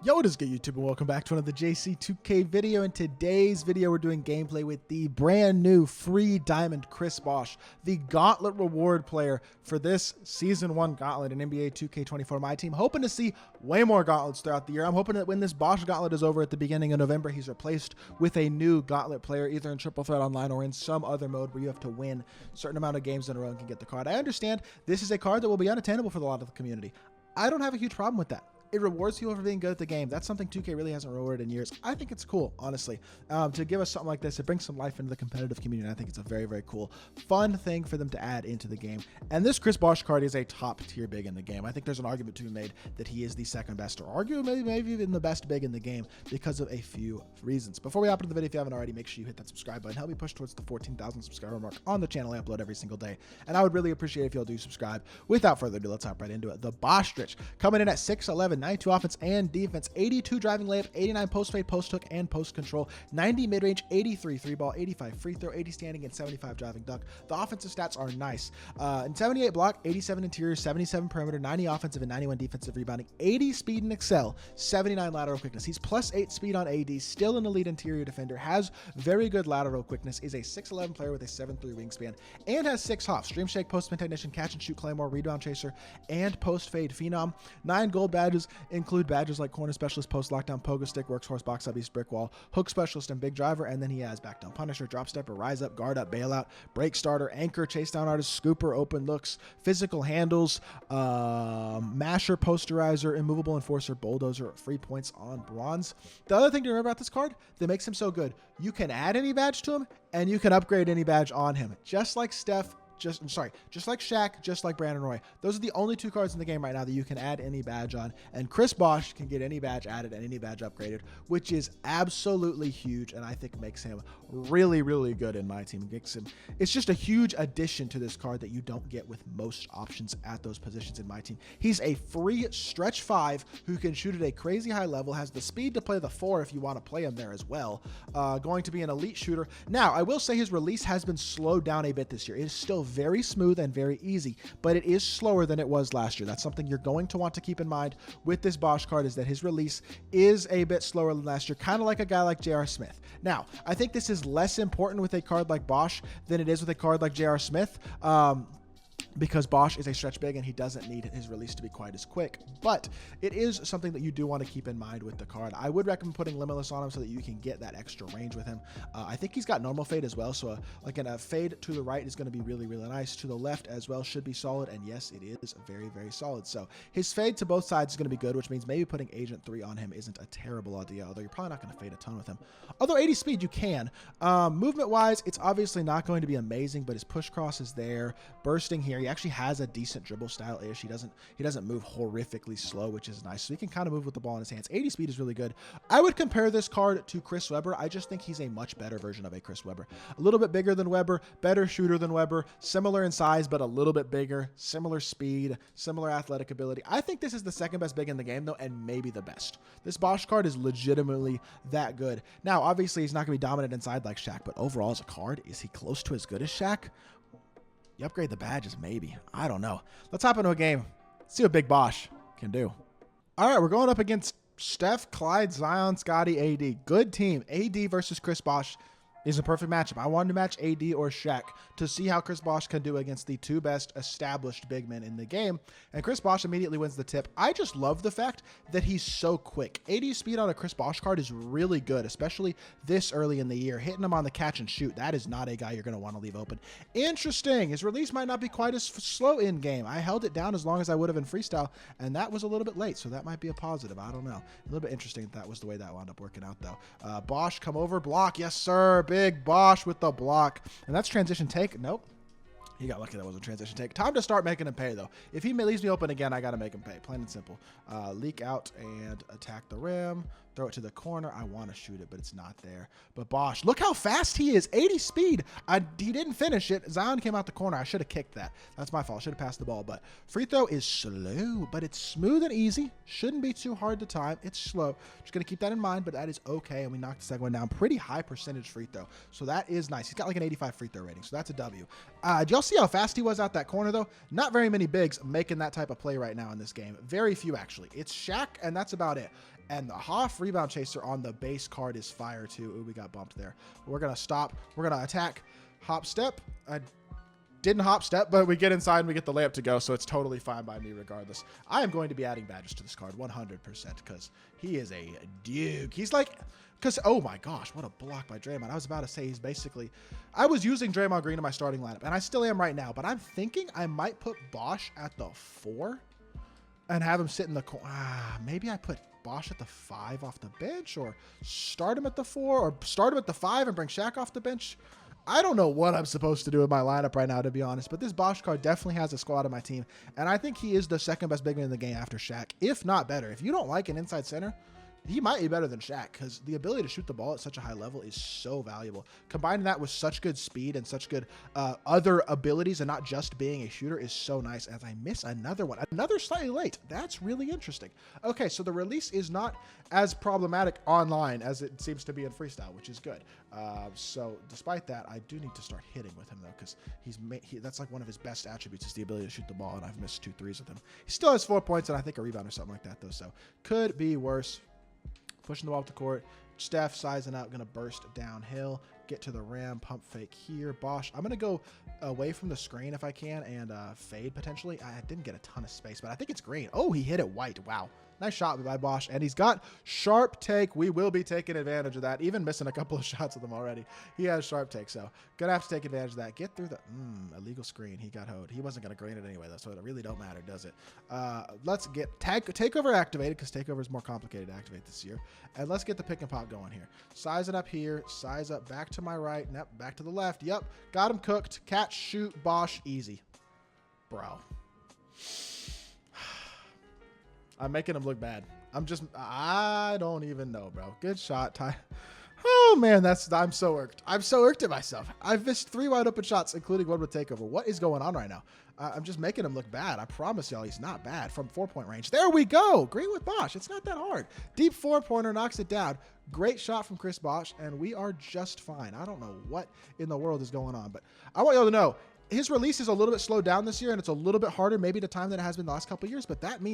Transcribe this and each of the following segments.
Yo, what is good, YouTube, and welcome back to another JC2K video. In today's video, we're doing gameplay with the brand new free diamond Chris BOSH, the Gauntlet reward player for this Season 1 Gauntlet in NBA 2K24 MyTEAM. Hoping to see way more Gauntlets throughout the year. I'm hoping that when this BOSH Gauntlet is over at the beginning of November, he's replaced with a new Gauntlet player, either in Triple Threat Online or in some other mode where you have to win a certain amount of games in a row and can get the card. I understand this is a card that will be unattainable for a lot of the community. I don't have a huge problem with that. It rewards people for being good at the game. That's something 2K really hasn't rewarded in years. I think it's cool, honestly, to give us something like this. It brings some life into the competitive community, and I think it's a very, very cool, fun thing for them to add into the game. And this Chris BOSH card is a top-tier big in the game. I think there's an argument to be made that he is the second best, or arguably maybe even the best big in the game because of a few reasons. Before we hop into the video, if you haven't already, make sure you hit that subscribe button. Help me push towards the 14,000 subscriber mark on the channel. I upload every single day, and I would really appreciate if y'all do subscribe. Without further ado, let's hop right into it. The BOSH coming in at 6'11", 92 offense and defense, 82 driving layup, 89 post fade, post hook, and post control, 90 mid range, 83 three ball, 85 free throw, 80 standing, and 75 driving dunk. The offensive stats are nice. In 78 block, 87 interior, 77 perimeter, 90 offensive, and 91 defensive rebounding, 80 speed and excel, 79 lateral quickness. He's +8 speed on AD, still an elite interior defender, has very good lateral quickness, is a 6'11 player with a 7'3 wingspan, and has 6 hops: stream shake, post spin technician, catch and shoot claymore, rebound chaser, and post fade phenom. 9 gold badges include badges like corner specialist, post lockdown, pogo stick, workhorse, box up, east, brick wall, hook specialist, and big driver. And then he has back down punisher, drop stepper, rise up, guard up, bailout, break starter, anchor, chase down artist, scooper, open looks, physical handles, masher, posterizer, immovable enforcer, bulldozer, free points on bronze. The other thing to remember about this card that makes him so good, you can add any badge to him and you can upgrade any badge on him, just like Steph. Just like Shaq, just like Brandon Roy. Those are the only 2 cards in the game right now that you can add any badge on. And Chris BOSH can get any badge added and any badge upgraded, which is absolutely huge, and I think makes him really, really good in my team. It's just a huge addition to this card that you don't get with most options at those positions in my team. He's a free stretch 5 who can shoot at a crazy high level, has the speed to play the 4 if you want to play him there as well. Going to be an elite shooter. Now, I will say his release has been slowed down a bit this year. It is still very smooth and very easy, but it is slower than it was last year. That's something you're going to want to keep in mind with this BOSH card, is that his release is a bit slower than last year, kind of like a guy like J.R. Smith. Now, I think this is less important with a card like BOSH than it is with a card like J.R. Smith. Because BOSH is a stretch big and he doesn't need his release to be quite as quick. But it is something that you do want to keep in mind with the card. I would recommend putting Limitless on him so that you can get that extra range with him. I think he's got normal fade as well, so a fade to the right is going to be really, really nice. To the left as well should be solid, and yes, it is very, very solid. So his fade to both sides is going to be good, which means maybe putting Agent 3 on him isn't a terrible idea, although you're probably not going to fade a ton with him. Although 80 speed, you can. Movement-wise, it's obviously not going to be amazing, but his push cross is there. Bursting here, he actually has a decent dribble style-ish. He doesn't move horrifically slow, which is nice. So he can kind of move with the ball in his hands. 80 speed is really good. I would compare this card to Chris Webber. I just think he's a much better version of a Chris Webber. A little bit bigger than Webber, better shooter than Webber, similar in size, but a little bit bigger, similar speed, similar athletic ability. I think this is the second best big in the game, though, and maybe the best. This BOSH card is legitimately that good. Now, obviously, he's not going to be dominant inside like Shaq, but overall as a card, is he close to as good as Shaq? You upgrade the badges, maybe. I don't know. Let's hop into a game. See what big BOSH can do. All right, we're going up against Steph, Clyde, Zion, Scotty, AD. Good team. AD versus Chris BOSH is a perfect matchup. I wanted to match AD or Shaq to see how Chris BOSH can do against the 2 best established big men in the game. And Chris BOSH immediately wins the tip. I just love the fact that he's so quick. AD speed on a Chris BOSH card is really good, especially this early in the year. Hitting him on the catch and shoot, that is not a guy you're going to want to leave open. Interesting. His release might not be quite as slow in game. I held it down as long as I would have in freestyle, and that was a little bit late, so that might be a positive. I don't know. A little bit interesting that was the way that wound up working out, though. BOSH, come over, block. Yes, sir. Big BOSH with the block. And that's transition take. Nope. He got lucky that wasn't a transition take. Time to start making him pay, though. If he leaves me open again, I got to make him pay. Plain and simple. Leak out and attack the rim. Throw it to the corner. I want to shoot it, but it's not there. But BOSH, look how fast he is. 80 speed. He didn't finish it. Zion came out the corner. I should have kicked that. That's my fault. I should have passed the ball. But free throw is slow, but it's smooth and easy. Shouldn't be too hard to time. It's slow. Just going to keep that in mind, but that is okay. And we knocked the second one down. Pretty high percentage free throw. So that is nice. He's got like an 85 free throw rating. So that's a W. Do y'all see how fast he was out that corner, though? Not very many bigs making that type of play right now in this game. Very few, actually. It's Shaq, and that's about it. And the Hoff rebound chaser on the base card is fire too. Ooh, we got bumped there. We're going to stop. We're going to attack. Hop step. I didn't hop step, but we get inside and we get the layup to go, so it's totally fine by me regardless. I am going to be adding badges to this card 100% because he is a duke. He's like, because, oh my gosh, what a block by Draymond. I was about to say he's basically, I was using Draymond Green in my starting lineup, and I still am right now, but I'm thinking I might put BOSH at the 4 and have him sit in the corner. Maybe I put BOSH at the 5 off the bench, or start him at the 4, or start him at the 5 and bring Shaq off the bench. I don't know what I'm supposed to do with my lineup right now, to be honest, but this BOSH card definitely has a squad on my team, and I think he is the second best big man in the game after Shaq, if not better. If you don't like an inside center, he might be better than Shaq because the ability to shoot the ball at such a high level is so valuable. Combining that with such good speed and such good other abilities and not just being a shooter is so nice. As I miss another one, another slightly late. That's really interesting. Okay, so the release is not as problematic online as it seems to be in freestyle, which is good. So despite that, I do need to start hitting with him though, because that's like one of his best attributes is the ability to shoot the ball, and I've missed 2 threes with him. He still has 4 points and I think a rebound or something like that though, so could be worse. Pushing the ball up the court. Steph sizing out, going to burst downhill, get to the rim, pump fake here. BOSH, I'm going to go away from the screen if I can and fade potentially. I didn't get a ton of space, but I think it's green. Oh, he hit it white. Wow. Nice shot by BOSH, and he's got sharp take. We will be taking advantage of that, even missing a couple of shots of them already. He has sharp take, so gonna have to take advantage of that. Get through the illegal screen. He got hoed. He wasn't gonna green it anyway, though, so it really don't matter, does it? Let's get takeover activated, because takeover is more complicated to activate this year, and let's get the pick and pop going here. Size it up here, size up back to my right, nope, back to the left. Yep, got him cooked. Catch, shoot, BOSH, easy, bro. I'm making him look bad. I don't even know, bro. Good shot, Ty. Oh, man, I'm so irked. I'm so irked at myself. I've missed 3 wide open shots, including one with takeover. What is going on right now? I'm just making him look bad. I promise y'all he's not bad from 4-point range. There we go. Green with BOSH. It's not that hard. Deep 4-pointer knocks it down. Great shot from Chris BOSH, and we are just fine. I don't know what in the world is going on, but I want y'all to know his release is a little bit slowed down this year, and it's a little bit harder maybe to time than it has been the last couple of years, but that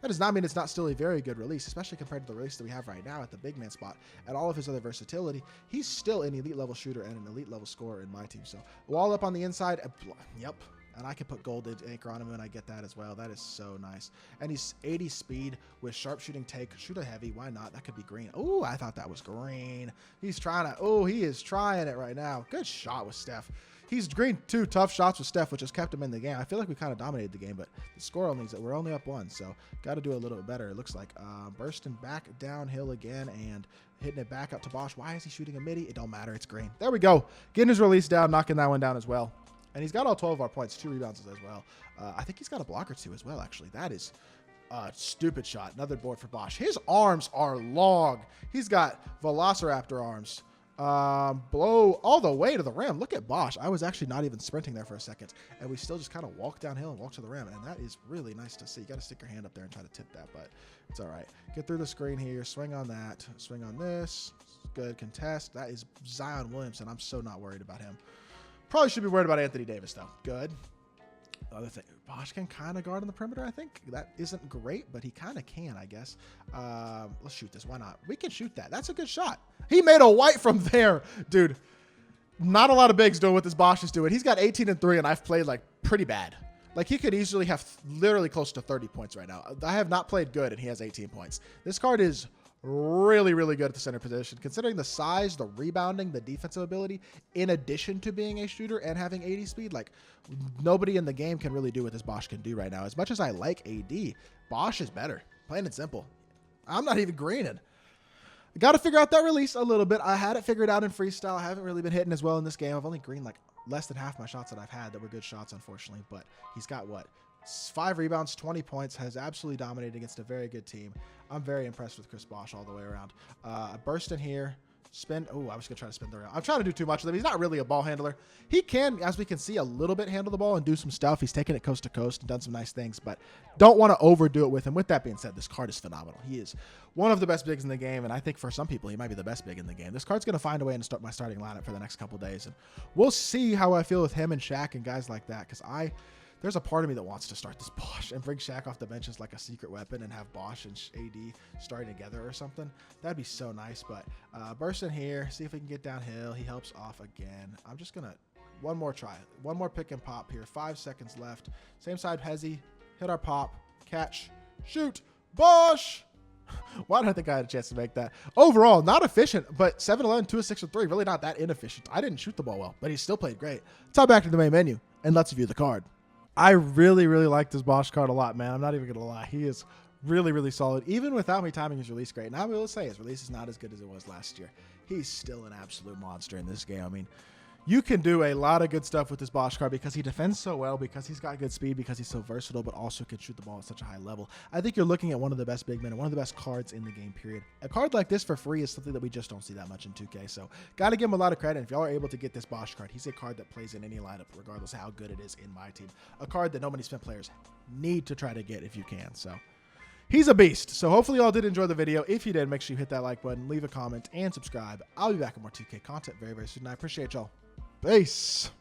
does not mean it's not still a very good release, especially compared to the release that we have right now at the big man spot and all of his other versatility. He's still an elite level shooter and an elite level scorer in my team. So wall up on the inside. Yep. And I can put gold anchor on him, and I get that as well. That is so nice. And he's 80 speed with sharpshooting take. Shoot a heavy. Why not? That could be green. Oh, I thought that was green. He's trying to. Oh, he is trying it right now. Good shot with Steph. He's green 2 tough shots with Steph, which has kept him in the game. I feel like we kind of dominated the game, but the score only is that we're only up 1, so got to do a little bit better. It looks like bursting back downhill again and hitting it back up to BOSH. Why is he shooting a midi? It don't matter. It's green. There we go. Getting his release down, knocking that one down as well. And he's got all 12 of our points, 2 rebounds as well. I think he's got a block or 2 as well, actually. That is a stupid shot. Another board for BOSH. His arms are long. He's got Velociraptor arms. Blow all the way to the rim. Look at BOSH. I was actually not even sprinting there for a second, and we still just kind of walk downhill and walk to the rim, and that is really nice to see. You got to stick your hand up there and try to tip that, but it's all right. Get through the screen here. Swing on that. Swing on this. Good contest. That is Zion Williamson. I'm so not worried about him. Probably should be worried about Anthony Davis, though. Good. The other thing, BOSH can kind of guard on the perimeter, I think. That isn't great, but he kind of can, I guess. Let's shoot this. Why not? We can shoot that. That's a good shot. He made a white from there. Dude, not a lot of bigs doing what this BOSH is doing. He's got 18 and 3, and I've played, like, pretty bad. Like, he could easily have literally close to 30 points right now. I have not played good, and he has 18 points. This card is really, really good at the center position. Considering the size, the rebounding, the defensive ability, in addition to being a shooter and having 80 speed, like, nobody in the game can really do what this BOSH can do right now. As much as I like AD, BOSH is better. Plain and simple. I'm not even greening. Got to figure out that release a little bit. I had it figured out in freestyle. I haven't really been hitting as well in this game. I've only greened like less than half my shots that I've had that were good shots, unfortunately. But he's got what? 5 rebounds, 20 points, has absolutely dominated against a very good team. I'm very impressed with Chris BOSH all the way around. I burst in here. Spin. Oh, I was going to try to spin the rail. I'm trying to do too much with him. He's not really a ball handler. He can, as we can see, a little bit handle the ball and do some stuff. He's taken it coast to coast and done some nice things, but don't want to overdo it with him. With that being said, this card is phenomenal. He is one of the best bigs in the game, and I think for some people, he might be the best big in the game. This card's going to find a way to start my starting lineup for the next couple days, and we'll see how I feel with him and Shaq and guys like that, because There's a part of me that wants to start this BOSH and bring Shaq off the bench as like a secret weapon and have BOSH and AD starting together or something. That'd be so nice. But burst in here, see if we can get downhill. He helps off again. I'm just going to one more try. One more pick and pop here. 5 seconds left. Same side, Hezzy. Hit our pop. Catch. Shoot. BOSH! Why don't I think I had a chance to make that? Overall, not efficient, but 7-11, 2 of 6 of 3. Really not that inefficient. I didn't shoot the ball well, but he still played great. Let's hop back to the main menu, and let's view the card. I really, really like this BOSH card a lot, man. I'm not even going to lie. He is really, really solid. Even without me timing his release great. And I will say his release is not as good as it was last year. He's still an absolute monster in this game. I mean, you can do a lot of good stuff with this BOSH card because he defends so well, because he's got good speed, because he's so versatile, but also can shoot the ball at such a high level. I think you're looking at one of the best big men and one of the best cards in the game, period. A card like this for free is something that we just don't see that much in 2K, so got to give him a lot of credit. If y'all are able to get this BOSH card, he's a card that plays in any lineup, regardless of how good it is in my team. A card that nobody spent players need to try to get if you can, so he's a beast. So hopefully y'all did enjoy the video. If you did, make sure you hit that like button, leave a comment, and subscribe. I'll be back with more 2K content very, very soon. I appreciate y'all. Peace.